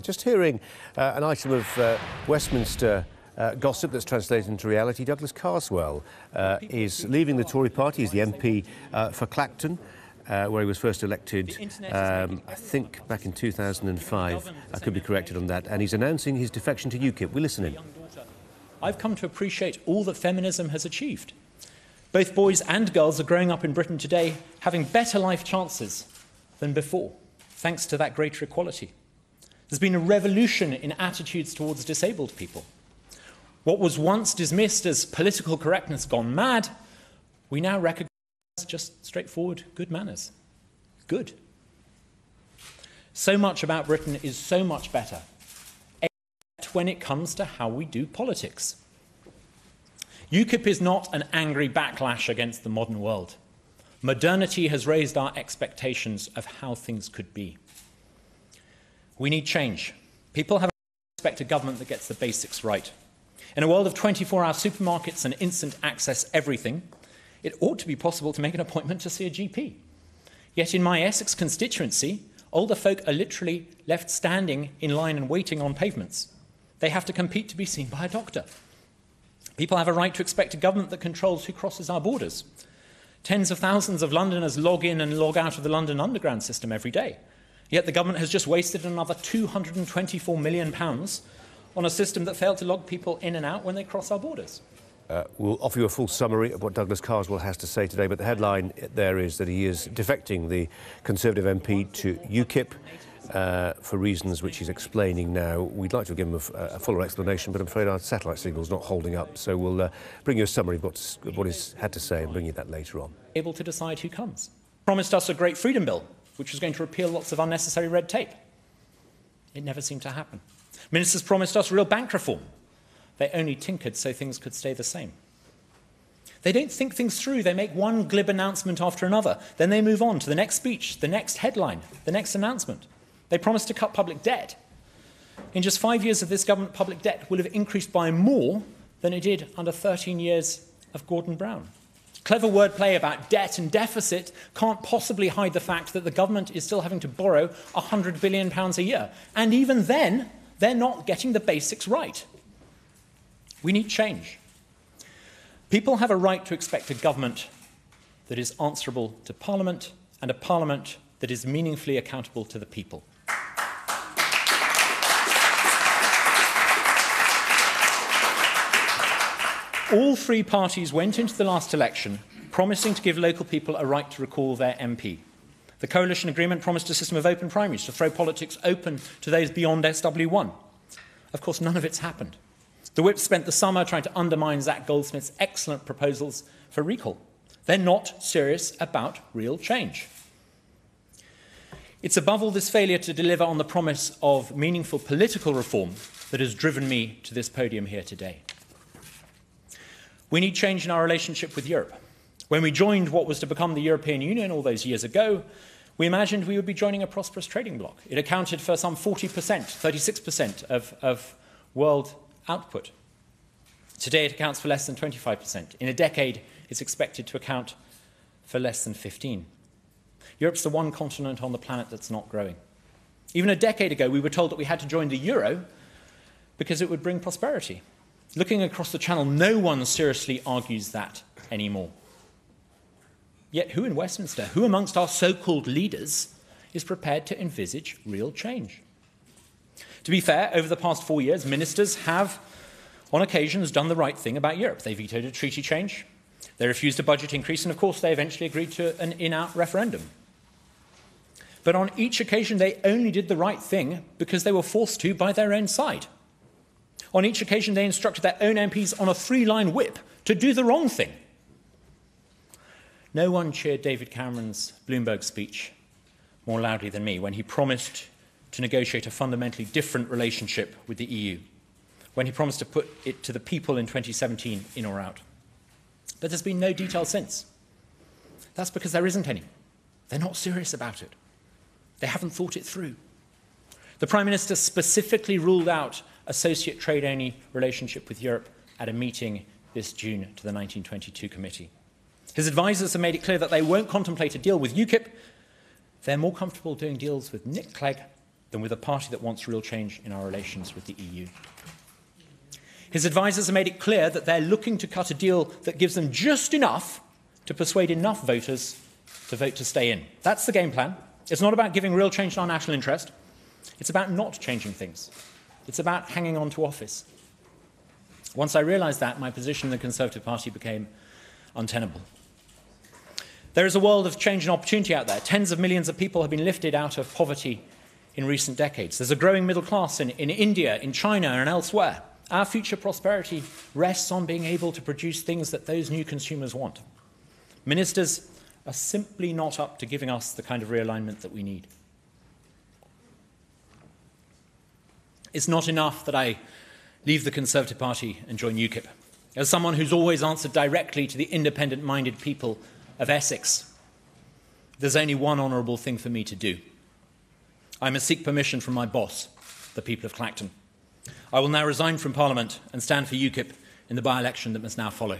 Just hearing an item of Westminster gossip that's translated into reality. Douglas Carswell is leaving the Tory party. He's the MP for Clacton, where he was first elected, I think, back in 2005. I could be corrected on that. And he's announcing his defection to UKIP. We listen in. I've come to appreciate all that feminism has achieved. Both boys and girls are growing up in Britain today having better life chances than before, thanks to that greater equality. There's been a revolution in attitudes towards disabled people. What was once dismissed as political correctness gone mad, we now recognise as just straightforward good manners. Good. So much about Britain is so much better, except when it comes to how we do politics. UKIP is not an angry backlash against the modern world. Modernity has raised our expectations of how things could be. We need change. People have a right to expect a government that gets the basics right. In a world of 24-hour supermarkets and instant access everything, it ought to be possible to make an appointment to see a GP. Yet in my Essex constituency, older folk are literally left standing in line and waiting on pavements. They have to compete to be seen by a doctor. People have a right to expect a government that controls who crosses our borders. Tens of thousands of Londoners log in and log out of the London Underground system every day. Yet the government has just wasted another £224 million on a system that failed to log people in and out when they cross our borders. We'll offer you a full summary of what Douglas Carswell has to say today, but the headline there is that he is defecting the Conservative MP to UKIP for reasons which he's explaining now. We'd like to give him a fuller explanation, but I'm afraid our satellite signal's not holding up, so we'll bring you a summary of what he's had to say and bring you that later on. Able to decide who comes. Promised us a great freedom bill, which was going to repeal lots of unnecessary red tape. It never seemed to happen. Ministers promised us real bank reform. They only tinkered so things could stay the same. They don't think things through. They make one glib announcement after another. Then they move on to the next speech, the next headline, the next announcement. They promised to cut public debt. In just 5 years of this government, public debt will have increased by more than it did under 13 years of Gordon Brown. Clever wordplay about debt and deficit can't possibly hide the fact that the government is still having to borrow £100 billion a year. And even then, they're not getting the basics right. We need change. People have a right to expect a government that is answerable to Parliament and a Parliament that is meaningfully accountable to the people. All three parties went into the last election promising to give local people a right to recall their MP. The coalition agreement promised a system of open primaries to throw politics open to those beyond SW1. Of course, none of it's happened. The Whip spent the summer trying to undermine Zac Goldsmith's excellent proposals for recall. They're not serious about real change. It's above all this failure to deliver on the promise of meaningful political reform that has driven me to this podium here today. We need change in our relationship with Europe. When we joined what was to become the European Union all those years ago, we imagined we would be joining a prosperous trading bloc. It accounted for some 40%, 36% of world output. Today it accounts for less than 25%. In a decade, it's expected to account for less than 15%. Europe's the one continent on the planet that's not growing. Even a decade ago, we were told that we had to join the euro because it would bring prosperity. Looking across the channel, no one seriously argues that anymore. Yet who in Westminster, who amongst our so-called leaders, is prepared to envisage real change? To be fair, over the past 4 years, ministers have, on occasions, done the right thing about Europe. They vetoed a treaty change, they refused a budget increase, and of course they eventually agreed to an in-out referendum. But on each occasion, they only did the right thing because they were forced to by their own side. On each occasion, they instructed their own MPs on a 3-line whip to do the wrong thing. No one cheered David Cameron's Bloomberg speech more loudly than me when he promised to negotiate a fundamentally different relationship with the EU, when he promised to put it to the people in 2017, in or out. But there's been no detail since. That's because there isn't any. They're not serious about it. They haven't thought it through. The Prime Minister specifically ruled out associate trade-only relationship with Europe at a meeting this June to the 1922 committee. His advisers have made it clear that they won't contemplate a deal with UKIP. They're more comfortable doing deals with Nick Clegg than with a party that wants real change in our relations with the EU. His advisers have made it clear that they're looking to cut a deal that gives them just enough to persuade enough voters to vote to stay in. That's the game plan. It's not about giving real change to our national interest. It's about not changing things. It's about hanging on to office. Once I realised that, my position in the Conservative Party became untenable. There is a world of change and opportunity out there. Tens of millions of people have been lifted out of poverty in recent decades. There's a growing middle class in India, in China, and elsewhere. Our future prosperity rests on being able to produce things that those new consumers want. Ministers are simply not up to giving us the kind of realignment that we need. It's not enough that I leave the Conservative Party and join UKIP. As someone who's always answered directly to the independent-minded people of Essex, there's only one honourable thing for me to do. I must seek permission from my boss, the people of Clacton. I will now resign from Parliament and stand for UKIP in the by-election that must now follow.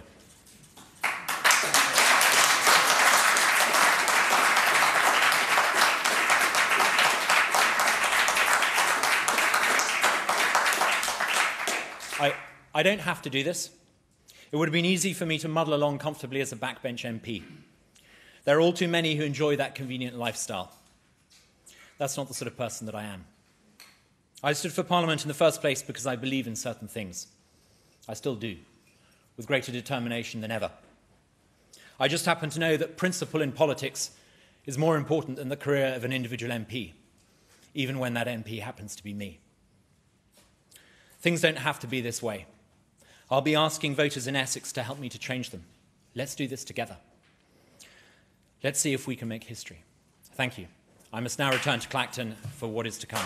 I don't have to do this. It would have been easy for me to muddle along comfortably as a backbench MP. There are all too many who enjoy that convenient lifestyle. That's not the sort of person that I am. I stood for Parliament in the first place because I believe in certain things. I still do, with greater determination than ever. I just happen to know that principle in politics is more important than the career of an individual MP, even when that MP happens to be me. Things don't have to be this way. I'll be asking voters in Essex to help me to change them. Let's do this together. Let's see if we can make history. Thank you. I must now return to Clacton for what is to come.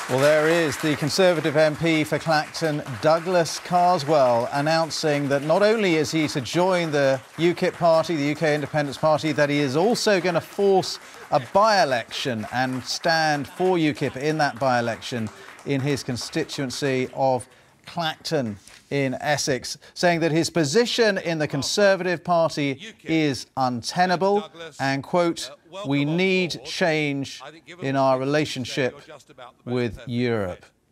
Well, there is the Conservative MP for Clacton, Douglas Carswell, announcing that not only is he to join the UKIP party, the UK Independence Party, that he is also going to force a by-election and stand for UKIP in that by-election in his constituency of Clacton in Essex, saying that his position in the Conservative Party is untenable and, quote, we need change in our relationship with Europe.